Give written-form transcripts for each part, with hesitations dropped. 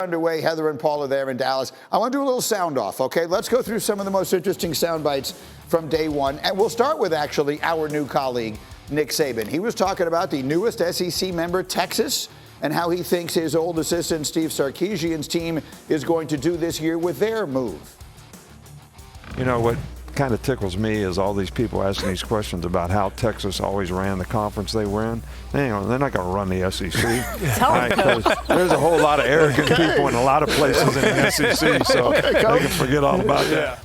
Underway. Heather and Paul are there in Dallas. I want to do a little sound off, okay? Let's go through some of the most interesting sound bites from day one. And we'll start with actually our new colleague, Nick Saban. He was talking about the newest SEC member, Texas, and how he thinks his old assistant, Steve Sarkisian's team, is going to do this year with their move. You know, what kind of tickles me is all these people asking these questions about how Texas always ran the conference they were in. They're not going to run the SEC. There's a whole lot of arrogant people in a lot of places in the SEC, so they can forget all about that.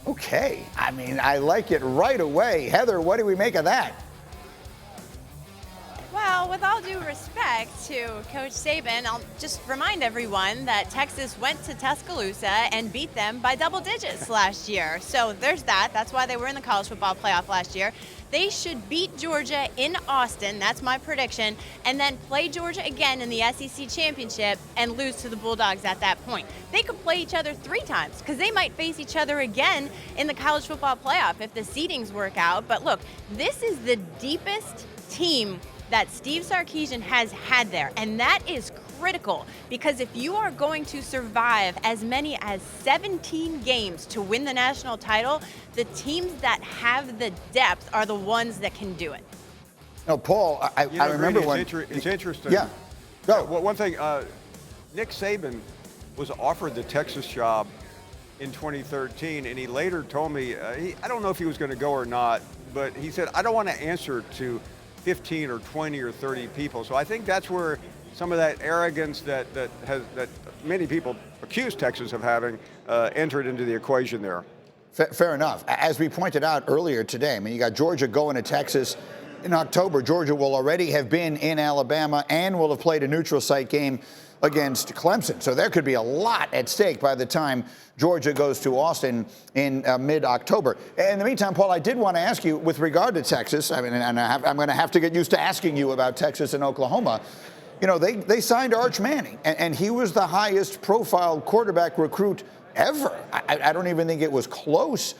Okay. I mean, I like it right away. Heather, what do we make of that? Well, with all due respect to Coach Saban, I'll just remind everyone that Texas went to Tuscaloosa and beat them by double digits last year. So there's that. That's why they were in the college football playoff last year. They should beat Georgia in Austin, that's my prediction, and then play Georgia again in the SEC championship and lose to the Bulldogs at that point. They could play each other 3 times because they might face each other again in the college football playoff if the seedings work out. But look, this is the deepest team that Steve Sarkisian has had there, and that is critical because if you are going to survive as many as 17 games to win the national title, the teams that have the depth are the ones that can do it. No, Paul, I remember when it's interesting. Yeah, go. One thing, Nick Saban was offered the Texas job in 2013, and he later told me, I don't know if he was going to go or not, but he said, I don't want to answer to 15 or 20 or 30 people. So I think that's where some of that arrogance that many people accuse Texas of having entered into the equation there. Fair enough. As we pointed out earlier today, I mean, you got Georgia going to Texas in October. Georgia will already have been in Alabama and will have played a neutral site game against Clemson. So there could be a lot at stake by the time Georgia goes to Austin in mid-October. In the meantime, Paul, I did want to ask you with regard to Texas, I mean, and I'm going to have to get used to asking you about Texas and Oklahoma. You know, they signed Arch Manning, and he was the highest profile quarterback recruit ever. I don't even think it was close.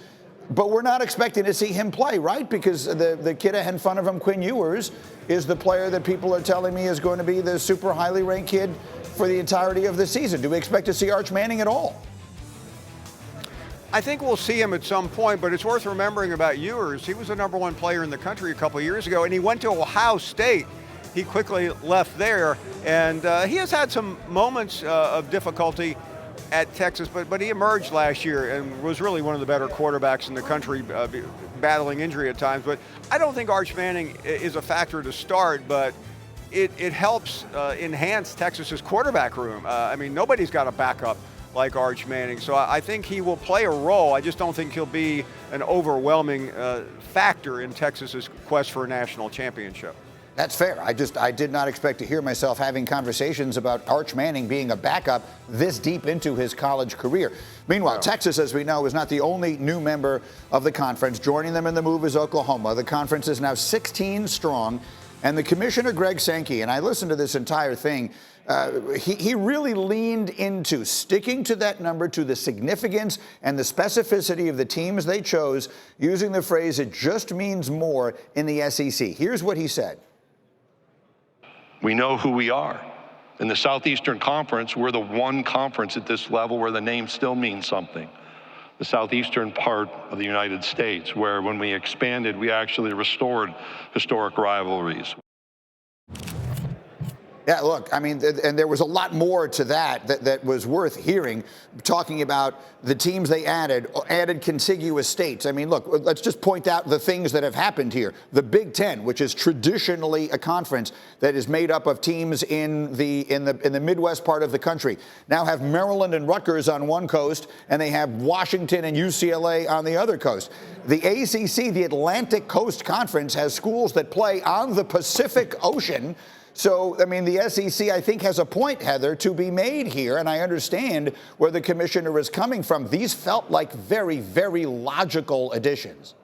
But we're not expecting to see him play, right? Because the kid ahead in front of him, Quinn Ewers, is the player that people are telling me is going to be the super highly ranked kid for the entirety of the season. Do we expect to see Arch Manning at all? I think we'll see him at some point, but it's worth remembering about Ewers. He was the #1 player in the country a couple of years ago, and he went to Ohio State. He quickly left there, and he has had some moments of difficulty at Texas, but he emerged last year and was really one of the better quarterbacks in the country, battling injury at times. But I don't think Arch Manning is a factor to start, but it helps enhance Texas's quarterback room. I mean, nobody's got a backup like Arch Manning, so I think he will play a role. I just don't think he'll be an overwhelming factor in Texas's quest for a national championship. That's fair. I did not expect to hear myself having conversations about Arch Manning being a backup this deep into his college career. Meanwhile, Texas, as we know, is not the only new member of the conference. Joining them in the move is Oklahoma. The conference is now 16 strong. And the commissioner, Greg Sankey, and I listened to this entire thing, he really leaned into sticking to that number, to the significance and the specificity of the teams they chose, using the phrase, it just means more in the SEC. Here's what he said. We know who we are. In the Southeastern Conference, we're the one conference at this level where the name still means something. The southeastern part of the United States, where when we expanded, we actually restored historic rivalries. Yeah, look, I mean, and there was a lot more to that was worth hearing, talking about the teams they added contiguous states. I mean, look, let's just point out the things that have happened here. The Big Ten, which is traditionally a conference that is made up of teams in the Midwest part of the country, now have Maryland and Rutgers on one coast, and they have Washington and UCLA on the other coast. The ACC, the Atlantic Coast Conference, has schools that play on the Pacific Ocean. So, I mean, the SEC, I think, has a point, Heather, to be made here, and I understand where the commissioner is coming from. These felt like very, very logical additions.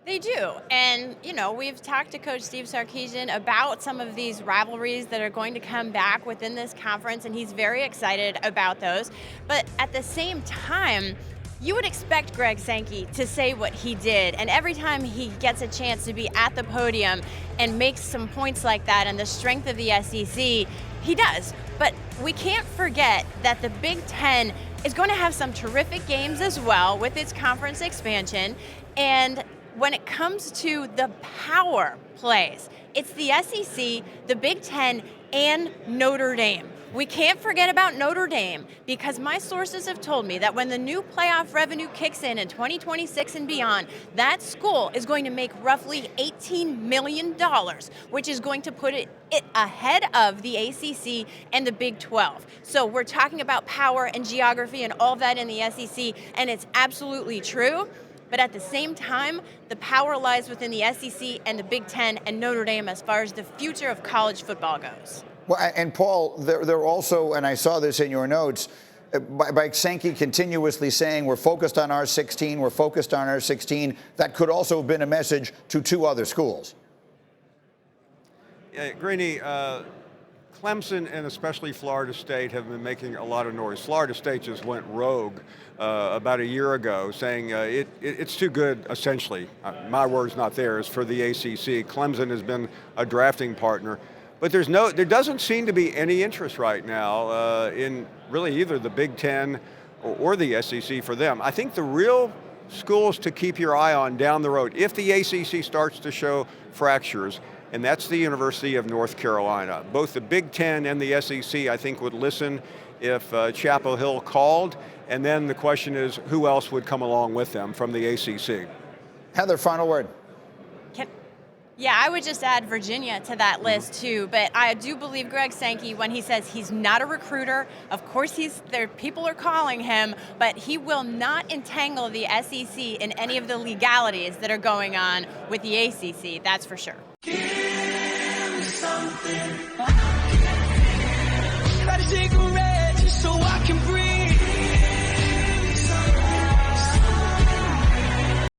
They do. And, you know, we've talked to Coach Steve Sarkisian about some of these rivalries that are going to come back within this conference, and he's very excited about those. But at the same time, You would expect Greg Sankey to say what he did, and every time he gets a chance to be at the podium and makes some points like that and the strength of the SEC, he does. But we can't forget that the Big Ten is going to have some terrific games as well with its conference expansion, and when it comes to the power plays, it's the SEC, the Big Ten, and Notre Dame. We can't forget about Notre Dame, because my sources have told me that when the new playoff revenue kicks in 2026 and beyond, that school is going to make roughly $18 million, which is going to put it ahead of the ACC and the Big 12. So we're talking about power and geography and all that in the SEC, and it's absolutely true. But at the same time, the power lies within the SEC and the Big Ten and Notre Dame as far as the future of college football goes. Well, and Paul, they're also, and I saw this in your notes, by Sankey continuously saying we're focused on our 16, we're focused on our 16, that could also have been a message to 2 other schools. Yeah, Greeny, Clemson and especially Florida State have been making a lot of noise. Florida State just went rogue about a year ago, saying it's too good, essentially. My words, not theirs, for the ACC. Clemson has been a drafting partner. But there doesn't seem to be any interest right now in really either the Big Ten or the SEC for them. I think the real schools to keep your eye on down the road, if the ACC starts to show fractures, and that's the University of North Carolina. Both the Big Ten and the SEC, I think, would listen if Chapel Hill called, and then the question is who else would come along with them from the ACC? Heather, final word. Yeah, I would just add Virginia to that list too, but I do believe Greg Sankey when he says he's not a recruiter. Of course, people are calling him, but he will not entangle the SEC in any of the legalities that are going on with the ACC, that's for sure.